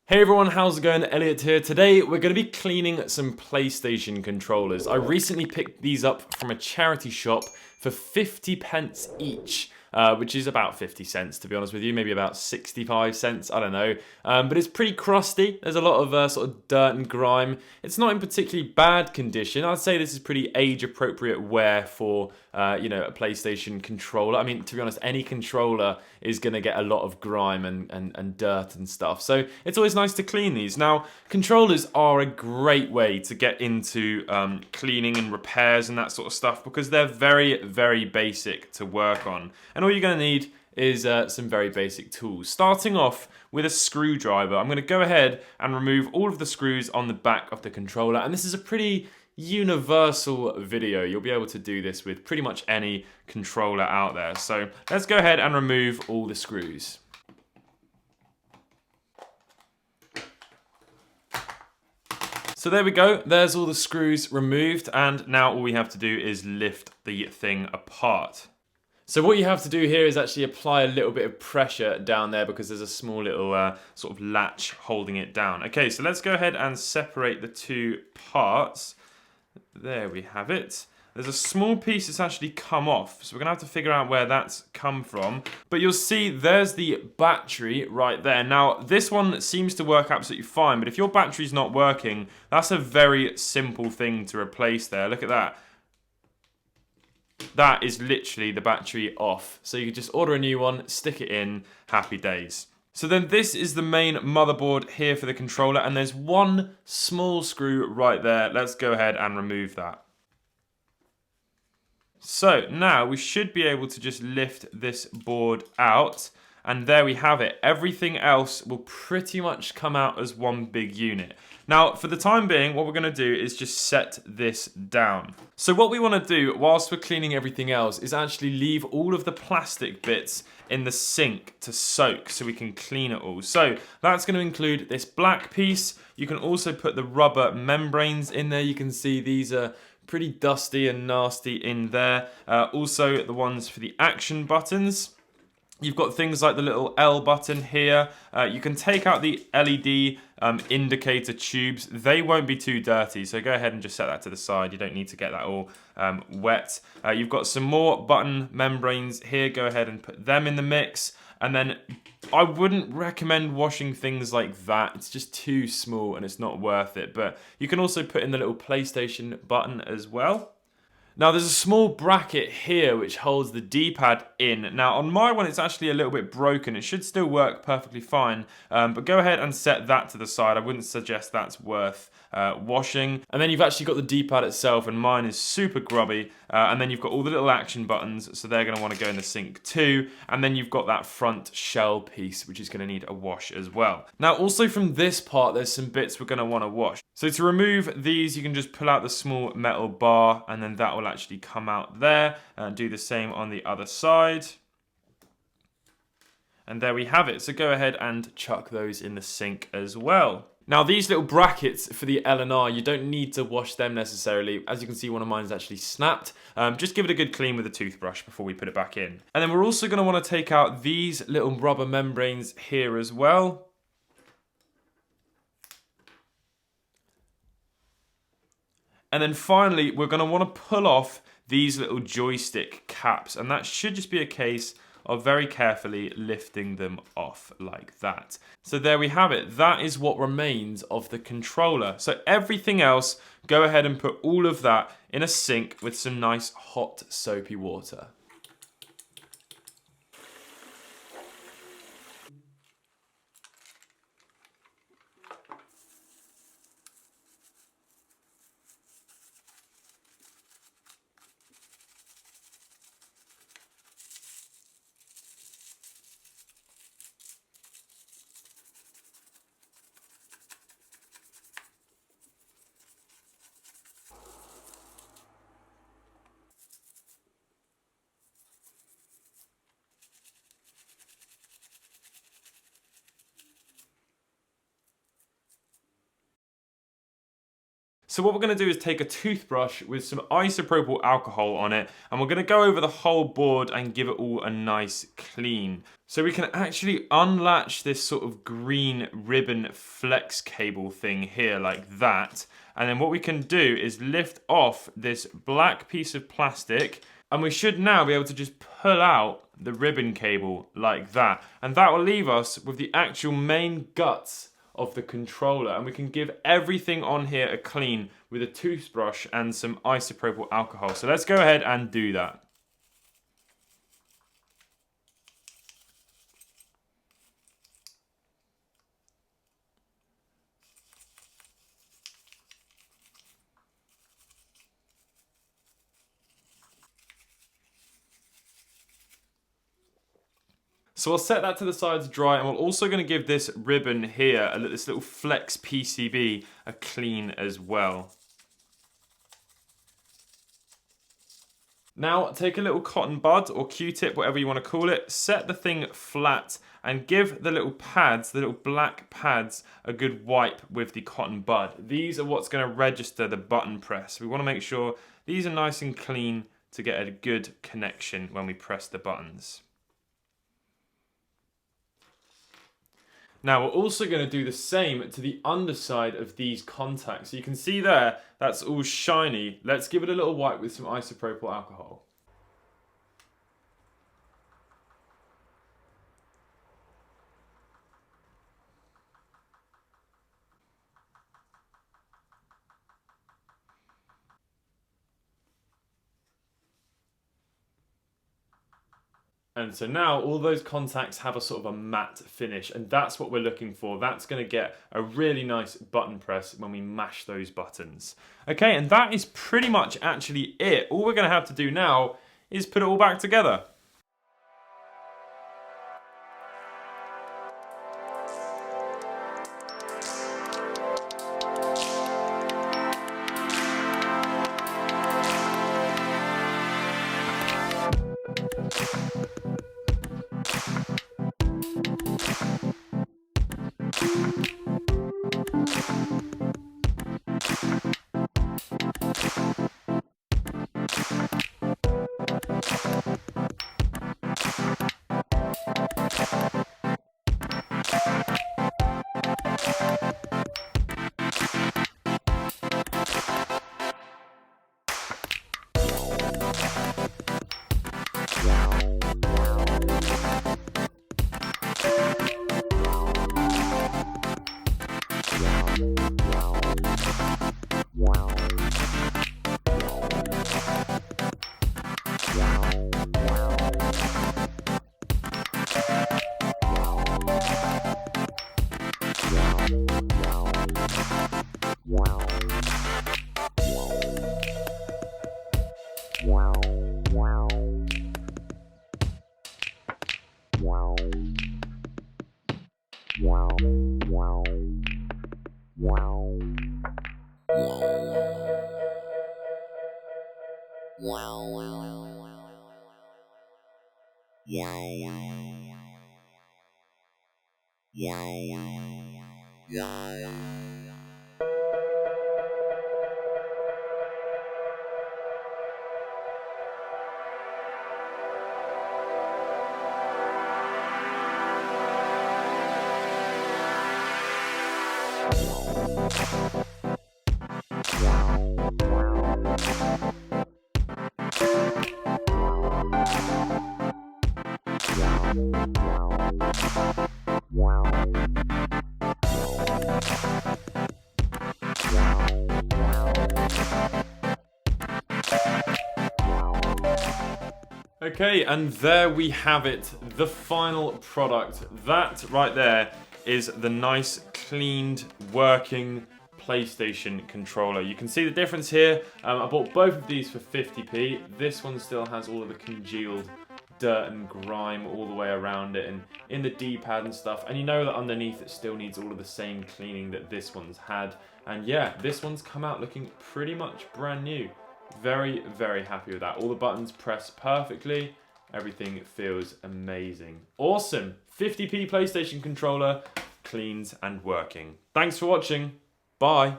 Hey everyone, how's it going? Elliot here. Today we're going to be cleaning some PlayStation controllers. I recently picked these up from a charity shop for 50 pence each, which is about 50 cents to be honest with you, maybe about 65 cents, I don't know. But it's pretty crusty. There's a lot of sort of dirt and grime. It's not in particularly bad condition. I'd say this is pretty age appropriate wear for a PlayStation controller. I mean, to be honest, any controller is going to get a lot of grime and dirt and stuff. So it's always nice to clean these. Now, controllers are a great way to get into cleaning and repairs and that sort of stuff because they're very, very basic to work on. And all you're going to need is some very basic tools. Starting off with a screwdriver, I'm going to go ahead and remove all of the screws on the back of the controller. And this is a pretty universal video. You'll be able to do this with pretty much any controller out there. So let's go ahead and remove all the screws. So there we go, there's all the screws removed, and now all we have to do is lift the thing apart. So what you have to do here is actually apply a little bit of pressure down there because there's a small little sort of latch holding it down. Okay, so let's go ahead and separate the two parts. There we have it. There's a small piece that's actually come off, so we're gonna have to figure out where that's come from. But you'll see there's the battery right there. Now, this one seems to work absolutely fine, but if your battery's not working, that's a very simple thing to replace there. Look at that. That is literally the battery off. So you can just order a new one, stick it in, happy days. So then this is the main motherboard here for the controller, and there's one small screw right there. Let's go ahead and remove that. So now we should be able to just lift this board out, and there we have it. Everything else will pretty much come out as one big unit. Now, for the time being, what we're going to do is just set this down. So what we want to do whilst we're cleaning everything else is actually leave all of the plastic bits in the sink to soak so we can clean it all. So that's going to include this black piece. You can also put the rubber membranes in there. You can see these are pretty dusty and nasty in there. Also the ones for the action buttons. You've got things like the little L button here. You can take out the LED indicator tubes. They won't be too dirty, so go ahead and just set that to the side. You don't need to get that all wet. You've got some more button membranes here. Go ahead and put them in the mix. And then I wouldn't recommend washing things like that. It's just too small and it's not worth it. But you can also put in the little PlayStation button as well. Now there's a small bracket here which holds the D-pad in. Now on my one it's actually a little bit broken. It should still work perfectly fine, but go ahead and set that to the side. I wouldn't suggest that's worth washing. And then you've actually got the D-pad itself, and mine is super grubby. And then you've got all the little action buttons, so they're going to want to go in the sink too. And then you've got that front shell piece, which is going to need a wash as well. Now also from this part, there's some bits we're going to want to wash. So to remove these, you can just pull out the small metal bar, and then that will actually come out there, and do the same on the other side. And there we have it. So go ahead and chuck those in the sink as well. Now these little brackets for the L and R, you don't need to wash them necessarily. As you can see, one of mine is actually snapped. Just give it a good clean with a toothbrush before we put it back in. And then we're also going to want to take out these little rubber membranes here as well. And then finally, we're going to want to pull off these little joystick caps, and that should just be a case of very carefully lifting them off like that. So there we have it. That is what remains of the controller. So everything else, go ahead and put all of that in a sink with some nice hot soapy water. So what we're going to do is take a toothbrush with some isopropyl alcohol on it, and we're going to go over the whole board and give it all a nice clean. So we can actually unlatch this sort of green ribbon flex cable thing here like that. And then what we can do is lift off this black piece of plastic, and we should now be able to just pull out the ribbon cable like that. And that will leave us with the actual main guts of the controller, and we can give everything on here a clean with a toothbrush and some isopropyl alcohol. So let's go ahead and do that. So I'll set that to the side to dry, and we're also going to give this ribbon here, this little flex PCB, a clean as well. Now take a little cotton bud or Q-tip, whatever you want to call it, set the thing flat and give the little pads, the little black pads, a good wipe with the cotton bud. These are what's going to register the button press. We want to make sure these are nice and clean to get a good connection when we press the buttons. Now we're also going to do the same to the underside of these contacts. So you can see there, that's all shiny. Let's give it a little wipe with some isopropyl alcohol. And so now all those contacts have a sort of a matte finish, and that's what we're looking for. That's going to get a really nice button press when we mash those buttons. Okay, and that is pretty much actually it. All we're going to have to do now is put it all back together. Okay, and there we have it, the final product. That right there is the nice, cleaned, working PlayStation controller. You can see the difference here. I bought both of these for 50p. This one still has all of the congealed dirt and grime all the way around it and in the D-pad and stuff. And you know that underneath it still needs all of the same cleaning that this one's had. And yeah, this one's come out looking pretty much brand new. Very, very happy with that. All the buttons press perfectly. Everything feels amazing. Awesome. 50p PlayStation controller, cleaned and working. Thanks for watching. Bye.